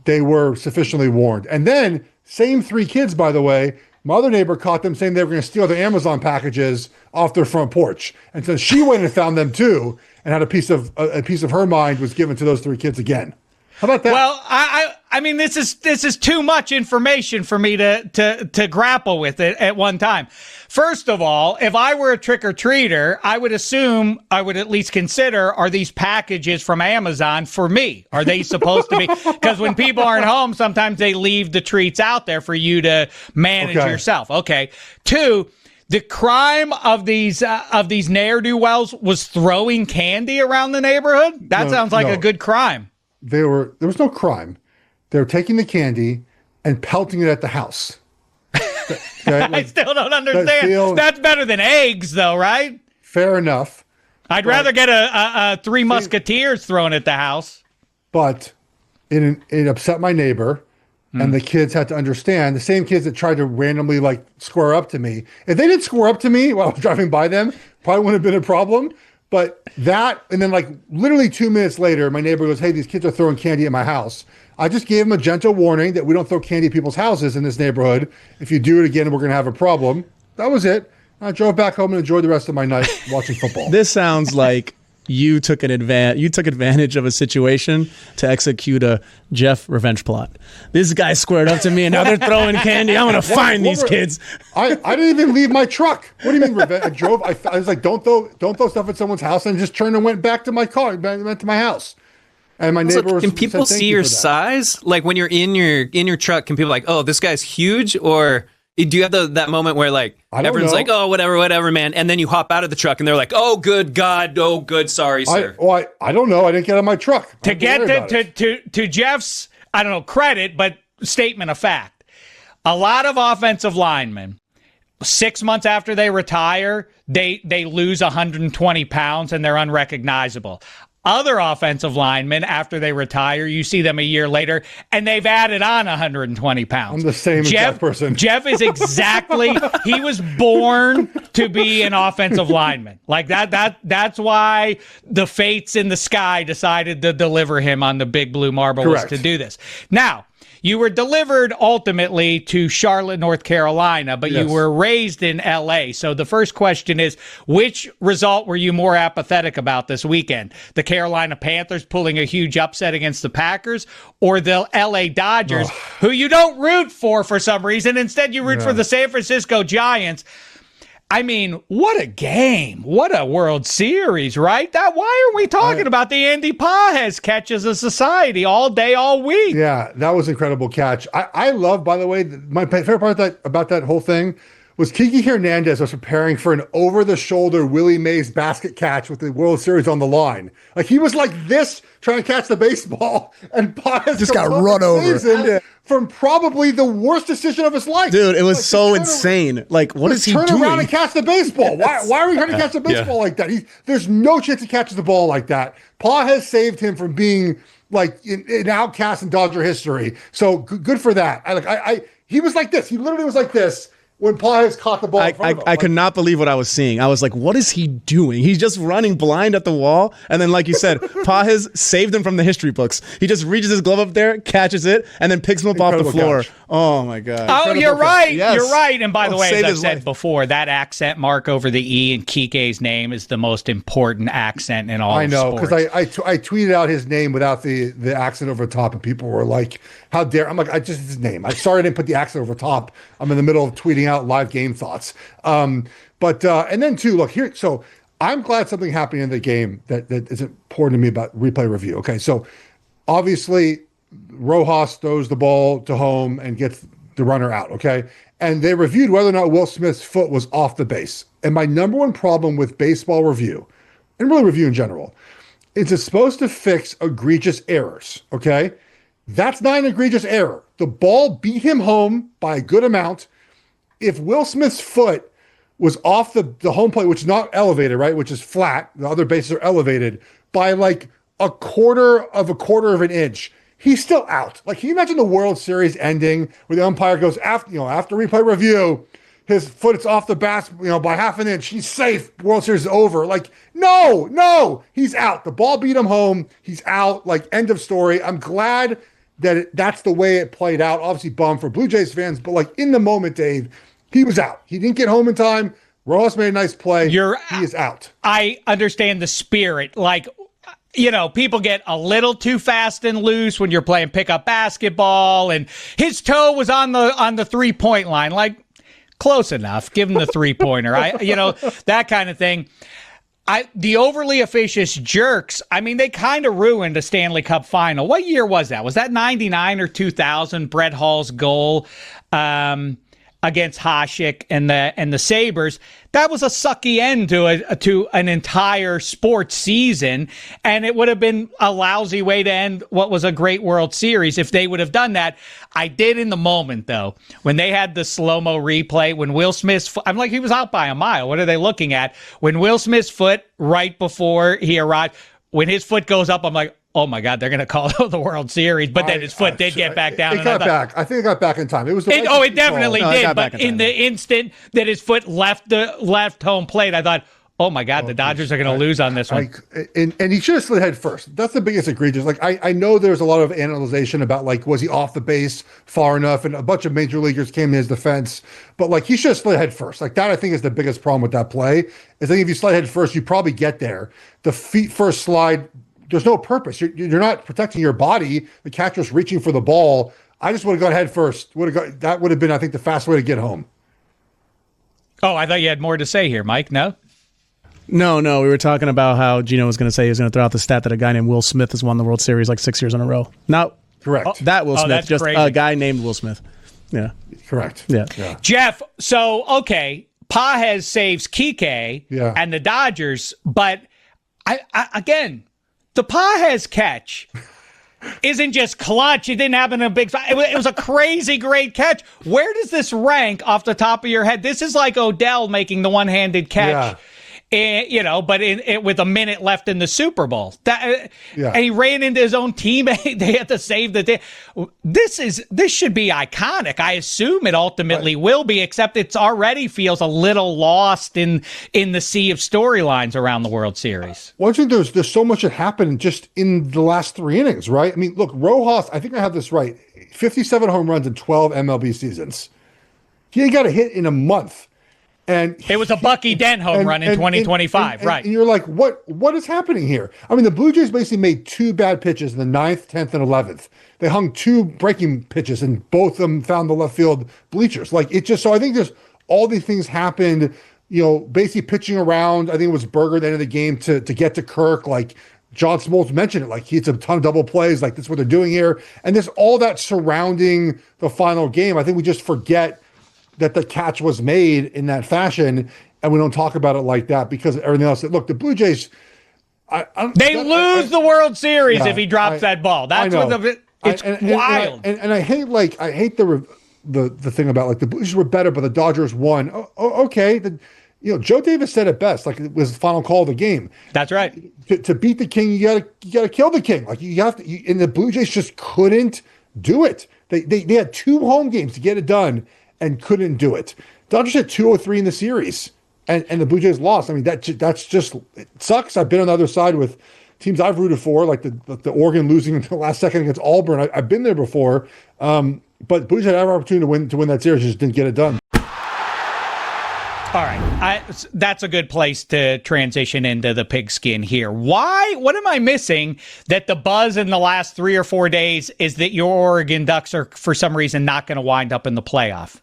they were sufficiently warned. And then, same 3 kids, by the way, my other neighbor caught them saying they were going to steal their Amazon packages off their front porch. And so she went and found them too, and had a piece of her mind was given to those 3 kids again. How about that? Well, I mean, this is too much information for me to grapple with it at one time. First of all, if I were a trick-or-treater, I would assume, I would at least consider, are these packages from Amazon for me? Are they supposed to be? Because when people aren't home, sometimes they leave the treats out there for you to manage yourself. Okay. 2, the crime of these ne'er-do-wells was throwing candy around the neighborhood? That sounds like a good crime. There was no crime. They were taking the candy and pelting it at the house. Okay? I still don't understand. That's better than eggs, though, right? Fair enough. I'd rather get a 3 Musketeers thrown at the house. But it upset my neighbor, and the kids had to understand. The same kids that tried to randomly square up to me. If they didn't square up to me while I was driving by them, probably wouldn't have been a problem. But that, and then literally 2 minutes later, my neighbor goes, hey, these kids are throwing candy at my house. I just gave them a gentle warning that we don't throw candy at people's houses in this neighborhood. If you do it again, we're going to have a problem. That was it. I drove back home and enjoyed the rest of my night watching football. This sounds like you took advantage of a situation to execute a Geoff revenge plot. This guy squared up to me, and now they're throwing candy. I'm going to find these kids. I didn't even leave my truck. What do you mean revenge? I drove. I was like, don't throw stuff at someone's house, and just turned and went back to my car, went to my house. And my neighbor can people see your size? When you're in your truck, can people oh, this guy's huge, or Do you have that moment where like everyone's like, oh, whatever, man, and then you hop out of the truck and they're like, oh, good God, oh, good, sorry, sir. I don't know. I didn't get out of my truck. To get to Jeff's, I don't know, credit, but statement of fact, a lot of offensive linemen, 6 months after they retire, they lose 120 pounds and they're unrecognizable. Other offensive linemen, after they retire, you see them a year later, and they've added on 120 pounds. I'm the same exact person. Jeff is exactly, he was born to be an offensive lineman. Like that's why the fates in the sky decided to deliver him on the big blue marble list to do this. Now, you were delivered ultimately to Charlotte, North Carolina, but you were raised in L.A. So the first question is, which result were you more apathetic about this weekend? The Carolina Panthers pulling a huge upset against the Packers, or the L.A. Dodgers, who you don't root for some reason. Instead, you root for the San Francisco Giants. I mean, what a game. What a World Series, right? Why are we talking about the Andy Pages catches of society all day, all week? Yeah, that was an incredible catch. I love, by the way, my favorite part about that whole thing was Kiki Hernandez was preparing for an over-the-shoulder Willie Mays basket catch with the World Series on the line. Like, he was like this trying to catch the baseball, and Pages just got run over. From probably the worst decision of his life. Dude, it was like, so insane. Like, what is he doing? Turn around and catch the baseball. Why are we trying to catch the baseball like that? There's no chance he catches the ball like that. Pages saved him from being like an outcast in Dodger history. So good for that. He was like this. He literally was like this when Pages caught the ball in front of him. I could not believe what I was seeing. I was like, what is he doing? He's just running blind at the wall. And then, like you said, Pages saved him from the history books. He just reaches his glove up there, catches it, and then picks him up off the floor. Catch. Oh, my God. Oh, you're right. Yes. You're right. And by the way, as I've said before, that accent mark over the E in Kike's name is the most important accent in all of sports. I know, because I tweeted out his name without the accent over the top, and people were like, how dare. I'm like, it's his name. I'm sorry I didn't put the accent over the top. I'm in the middle of tweeting out live game thoughts. And then, too, look, here, so I'm glad something happened in the game that is important to me about replay review. Okay, so obviously, Rojas throws the ball to home and gets the runner out, okay? And they reviewed whether or not Will Smith's foot was off the base. And my number one problem with baseball review, and really review in general, is it's supposed to fix egregious errors, okay? That's not an egregious error. The ball beat him home by a good amount. If Will Smith's foot was off the home plate, which is not elevated, right, which is flat, the other bases are elevated, by like a quarter of an inch, he's still out. Like, can you imagine the World Series ending where the umpire goes after replay review, his foot is off the bat, by half an inch. He's safe. World Series is over. Like, no, he's out. The ball beat him home. He's out. Like, end of story. I'm glad that that's the way it played out. Obviously, bummed for Blue Jays fans, but like in the moment, Dave, he was out. He didn't get home in time. Ross made a nice play. He is out. I understand the spirit. Like, people get a little too fast and loose when you're playing pickup basketball, and his toe was on the 3-point line. Like, close enough. Give him the 3-pointer. That kind of thing. The overly officious jerks, they kind of ruined a Stanley Cup final. What year was that? Was that 99 or 2000? Brett Hall's goal against Hasek and the Sabres. That was a sucky end to an entire sports season, and it would have been a lousy way to end what was a great World Series if they would have done that. I did in the moment, though, when they had the slow-mo replay, when Will Smith's I'm like, he was out by a mile. What are they looking at? When Will Smith's foot, right before he arrived, when his foot goes up, I'm like, oh my God, they're going to call the World Series. But then his foot did get back down. It got back. I think it got back in time. It was. It definitely did. But in the instant that his foot left home plate, I thought, oh my God, the Dodgers are going to lose on this one. And he should have slid head first. That's the biggest egregious. Like, I know there's a lot of analyzation about, like, was he off the base far enough? And a bunch of major leaguers came to his defense. But, like, he should have slid head first. Like, that, I think, is the biggest problem with that play. I think if you slide head first, you probably get there. The feet first slide, there's no purpose. You're not protecting your body. The catcher's reaching for the ball. I just would have gone head first. That would have been, I think, the fast way to get home. Oh, I thought you had more to say here, Mike. No? No. We were talking about how Gino was going to say he was going to throw out the stat that a guy named Will Smith has won the World Series like 6 years in a row. Not correct. That Will Smith, just crazy. A guy named Will Smith. Yeah. Correct. Yeah. Jeff, so, okay, Pajes saves Kike and the Dodgers, but again, the Pajes catch isn't just clutch. It didn't happen in a big – it was a crazy great catch. Where does this rank off the top of your head? This is like Odell making the one-handed catch. Yeah. But with a minute left in the Super Bowl, and he ran into his own teammate. They had to save the day. This should be iconic. I assume it ultimately will be, except it's already feels a little lost in the sea of storylines around the World Series. Well, I think there's so much that happened just in the last 3 innings, right? I mean, look, Rojas, I think I have this right, 57 home runs in 12 MLB seasons. He got a hit in a month. And it was a Bucky Dent home run in 2025, right? And you're like, what is happening here? I mean, the Blue Jays basically made 2 bad pitches in the 9th, 10th, and 11th. They hung 2 breaking pitches, and both of them found the left field bleachers. Like, it just, so I think there's all these things happened, basically pitching around. I think it was Berger at the end of the game to get to Kirk. Like, John Smoltz mentioned it, like he hits a ton of double plays, like that's what they're doing here. And there's all that surrounding the final game. I think we just forget that the catch was made in that fashion, and we don't talk about it like that because of everything else. Look, the Blue Jays, they lose the World Series if he drops that ball. That's what it's wild. And I hate the thing about like the Blue Jays were better, but the Dodgers won. Okay, Joe Davis said it best. Like it was the final call of the game. That's right. To beat the king, you gotta kill the king. Like you have to. And the Blue Jays just couldn't do it. They had 2 home games to get it done and couldn't do it. Dodgers had 203 in the series, and the Blue Jays lost. I mean, that's just it sucks. I've been on the other side with teams I've rooted for, like the Oregon losing in the last second against Auburn. I've been there before, but Blue Jays had every opportunity to win that series, just didn't get it done. All right, that's a good place to transition into the pigskin here. Why? What am I missing that the buzz in the last 3 or 4 days is that your Oregon Ducks are, for some reason, not going to wind up in the playoff?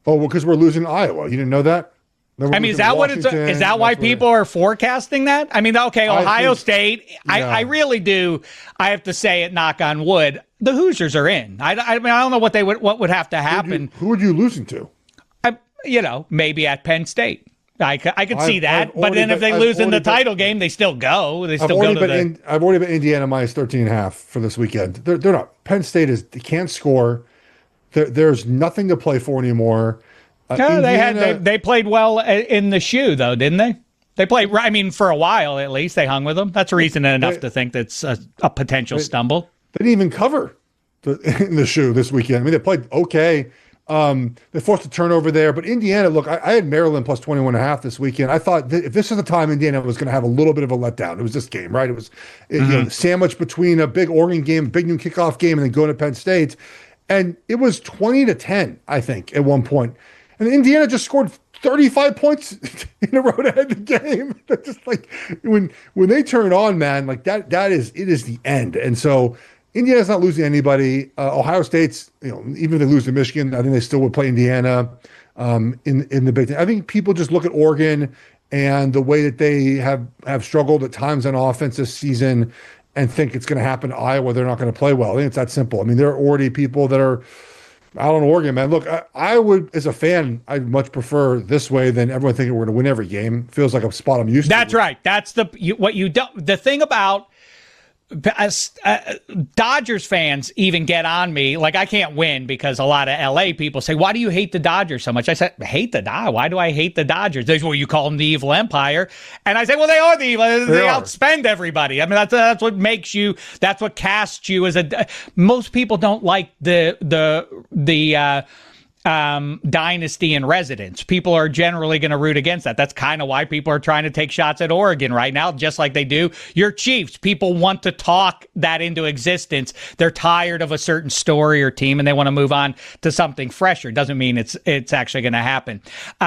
Oh, well, because we're losing Iowa. You didn't know that? I mean, is that what it's? Is that why people are forecasting that? I mean, okay, Ohio State. I really do. I have to say it. Knock on wood. The Hoosiers are in. I mean, I don't know what would have to happen. Who would you losing to? Maybe at Penn State. I could see that. But then if they lose in the title game, they still go. They still go to the. I've already been Indiana minus 13.5 for this weekend. They're not. Penn State they can't score. There's nothing to play for anymore. No, they played well in the shoe though, didn't they? They played. I mean, for a while at least, they hung with them. That's reason enough to think that's a potential stumble. They didn't even cover in the shoe this weekend. I mean, they played okay. They forced a turnover there, but Indiana. Look, I had Maryland plus 21.5 this weekend. I thought if this is the time Indiana was going to have a little bit of a letdown, it was this game, right? It was sandwiched between a big Oregon game, big noon kickoff game, and then going to Penn State. And it was 20-10, I think, at one point. And Indiana just scored 35 points in a row to end the game. That's just like when they turn on, man, like it is the end. And so Indiana's not losing anybody. Ohio State's, even if they lose to Michigan, I think they still would play Indiana in the Big Ten. I think people just look at Oregon and the way that they have struggled at times on offense this season and think it's going to happen to Iowa. They're not going to play well. I think it's that simple. I mean, there are already people that are out on Oregon, man. Look, I would, as a fan, I'd much prefer this way than everyone thinking we're going to win every game. Feels like a spot I'm used to. That's right. That's the thing about Dodgers fans even get on me. Like, I can't win because a lot of LA people say, why do you hate the Dodgers so much? I said, hate the Dodgers? Why do I hate the Dodgers? They say, well, you call them the evil empire. And I say, well, they are the evil. They outspend everybody. I mean, that's what makes you, that's what casts you as most people don't like the dynasty in residence. People are generally going to root against that. That's kind of why people are trying to take shots at Oregon right now, just like they do your Chiefs. People want to talk that into existence. They're tired of a certain story or team, and they want to move on to something fresher. Doesn't mean it's actually going to happen.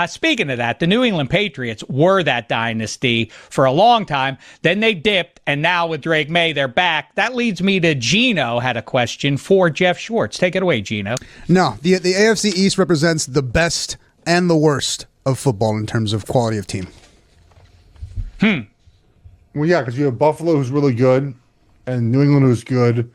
Speaking of that, the New England Patriots were that dynasty for a long time. Then they dipped, and now with Drake May, they're back. That leads me to Gino had a question for Geoff Schwartz. Take it away, Gino. No, the AFC East represents the best and the worst of football in terms of quality of team. Well, yeah, because you have Buffalo, who's really good, and New England, who's good.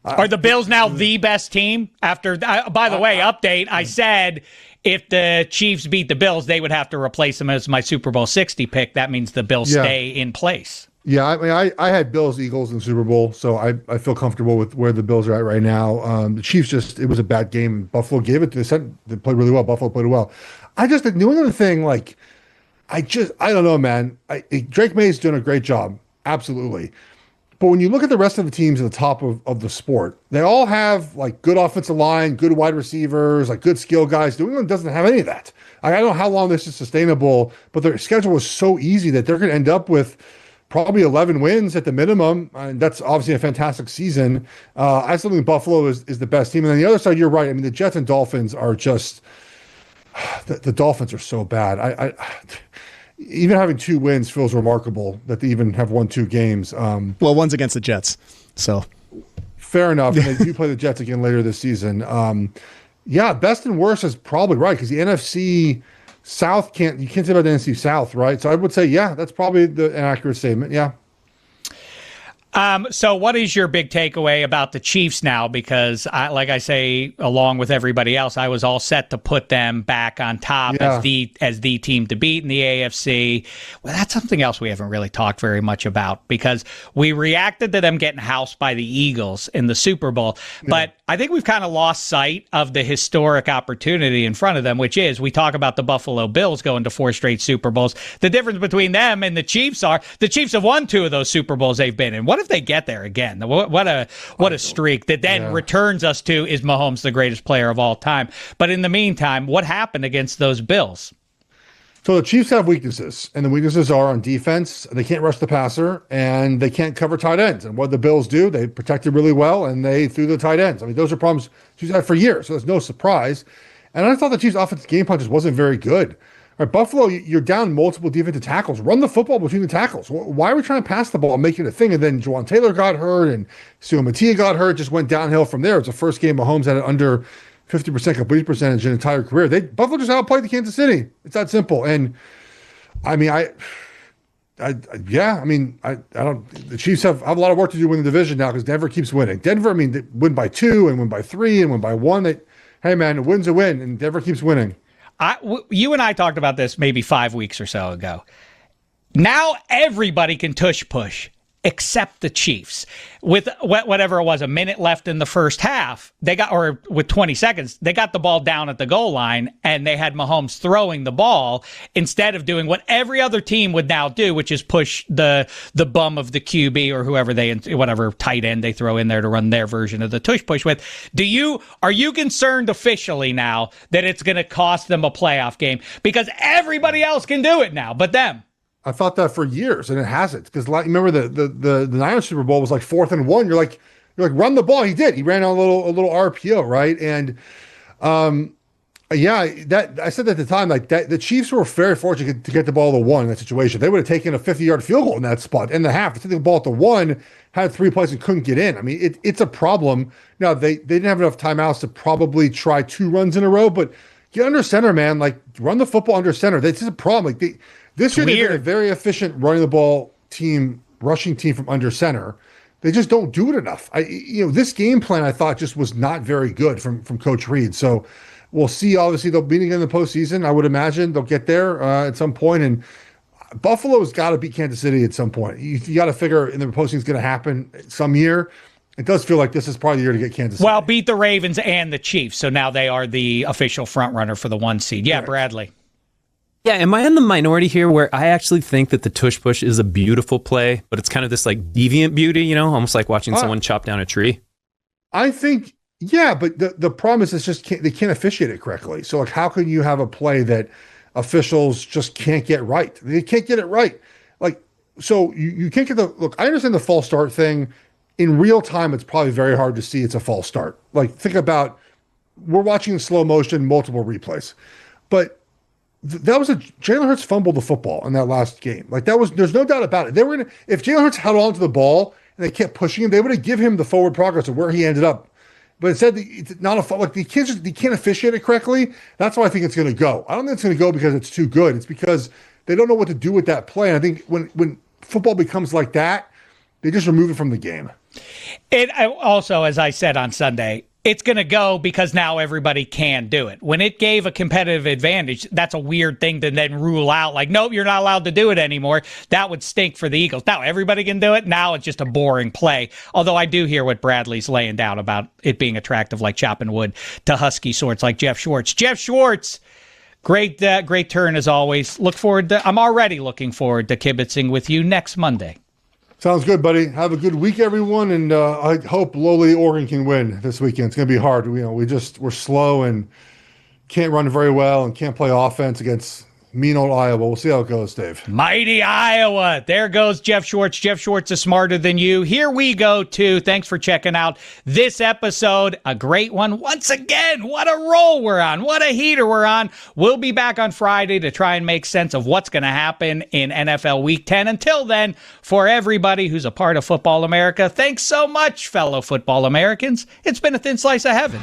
Are the Bills now the best team? After, by the way, update, I said if the Chiefs beat the Bills, they would have to replace them as my Super Bowl 60 pick. That means the Bills stay in place. Yeah, I mean, I had Bills, Eagles in the Super Bowl, so I feel comfortable with where the Bills are at right now. The Chiefs it was a bad game. Buffalo gave it to them. They played really well. Buffalo played well. The New England thing, I don't know, man. Drake May's doing a great job. Absolutely. But when you look at the rest of the teams at the top of the sport, they all have good offensive line, good wide receivers, good skill guys. New England doesn't have any of that. I don't know how long this is sustainable, but their schedule was so easy that they're going to end up with probably 11 wins at the minimum. And that's obviously a fantastic season. I still think Buffalo is the best team. And on the other side, you're right. I mean, the Jets and Dolphins are just the Dolphins are so bad. Even having 2 wins feels remarkable that they even have won 2 games. Well, one's against the Jets, so fair enough. And they do play the Jets again later this season. Best and worst is probably right because the NFC South you can't say about the NFC South, right? So I would say, that's probably an accurate statement. Yeah. So what is your big takeaway about the Chiefs now? Because like I say, along with everybody else, I was all set to put them back on top as the team to beat in the AFC. Well, that's something else we haven't really talked very much about because we reacted to them getting housed by the Eagles in the Super Bowl. But I think we've kind of lost sight of the historic opportunity in front of them, which is we talk about the Buffalo Bills going to 4 straight Super Bowls. The difference between them and the Chiefs the Chiefs have won 2 of those Super Bowls they've been in. What if they get there again? What a streak that then returns us to is Mahomes the greatest player of all time. But in the meantime, what happened against those Bills? So the Chiefs have weaknesses, and the weaknesses are on defense. They can't rush the passer, and they can't cover tight ends. And what the Bills do, they protected really well, and they threw the tight ends. I mean, those are problems Chiefs had for years, so there's no surprise. And I thought the Chiefs' offensive game plan just wasn't very good. All right, Buffalo, you're down multiple defensive tackles. Run the football between the tackles. Why are we trying to pass the ball and make it a thing? And then Juwan Taylor got hurt, and Sue Mattia got hurt. Just went downhill from there. It's the first game Mahomes had it under 50% complete percentage in entire career. Buffalo just outplayed the Kansas City. It's that simple. And I mean, the Chiefs have a lot of work to do to win the division now because Denver keeps winning. Denver, they win by 2 and win by 3 and win by 1. Hey man, a win's a win, and Denver keeps winning. You and I talked about this maybe 5 weeks or so ago. Now everybody can tush push except the Chiefs. With whatever it was, a minute left in the first half, with 20 seconds, they got the ball down at the goal line, and they had Mahomes throwing the ball instead of doing what every other team would now do, which is push the bum of the QB or whatever tight end they throw in there to run their version of the tush push with. Are you concerned officially now that it's going to cost them a playoff game because everybody else can do it now but them? I thought that for years, and it hasn't. Because remember the Niners Super Bowl was 4th and 1. You're like run the ball. He did. He ran on a little RPO, right? And that I said at the time that the Chiefs were very fortunate to get the ball to 1 in that situation. They would have taken a 50-yard field goal in that spot in the half. To take the ball at the 1, had 3 plays and couldn't get in. I mean, it's a problem. Now they didn't have enough timeouts to probably try 2 runs in a row, but get under center, man. Run the football under center. That's just a problem. This year, they've been a very efficient running the ball team, rushing team from under center. They just don't do it enough. This game plan I thought just was not very good from Coach Reed. So we'll see. Obviously, they'll beat again in the postseason. I would imagine they'll get there at some point. And Buffalo's got to beat Kansas City at some point. You got to figure in the postseason is going to happen some year. It does feel like this is probably the year to get Kansas City. Well, beat the Ravens and the Chiefs. So now they are the official front runner for the 1 seed. Yeah, right. Bradley. Yeah, am I in the minority here where I actually think that the tush push is a beautiful play, but it's kind of this deviant beauty, almost like watching someone chop down a tree? I think, but the problem is they can't officiate it correctly. So how can you have a play that officials just can't get right? They can't get it right. So you can't get look, I understand the false start thing. In real time, it's probably very hard to see it's a false start. Think about, we're watching in slow motion, multiple replays, but that was Jalen Hurts fumbled the football in that last game. There's no doubt about it. If Jalen Hurts held on to the ball and they kept pushing him, they would have given him the forward progress of where he ended up. But instead, it's not a they can't officiate it correctly. That's why I think it's going to go. I don't think it's going to go because it's too good. It's because they don't know what to do with that play. And I think when football becomes like that, they just remove it from the game. It also, as I said on Sunday, it's going to go because now everybody can do it. When it gave a competitive advantage, that's a weird thing to then rule out. Like, nope, you're not allowed to do it anymore. That would stink for the Eagles. Now everybody can do it. Now it's just a boring play. Although I do hear what Bradley's laying down about it being attractive, like chopping wood to husky sorts like Geoff Schwartz. Geoff Schwartz, great turn as always. I'm already looking forward to kibitzing with you next Monday. Sounds good, buddy. Have a good week, everyone, and I hope lowly Oregon can win this weekend. It's going to be hard. We're slow and can't run very well and can't play offense against mean old Iowa. We'll see how it goes, Dave. Mighty Iowa. There goes Geoff Schwartz. Geoff Schwartz is smarter than you. Here we go, too. Thanks for checking out this episode. A great one. Once again, what a roll we're on. What a heater we're on. We'll be back on Friday to try and make sense of what's going to happen in NFL Week 10. Until then, for everybody who's a part of Football America, thanks so much, fellow football Americans. It's been a thin slice of heaven.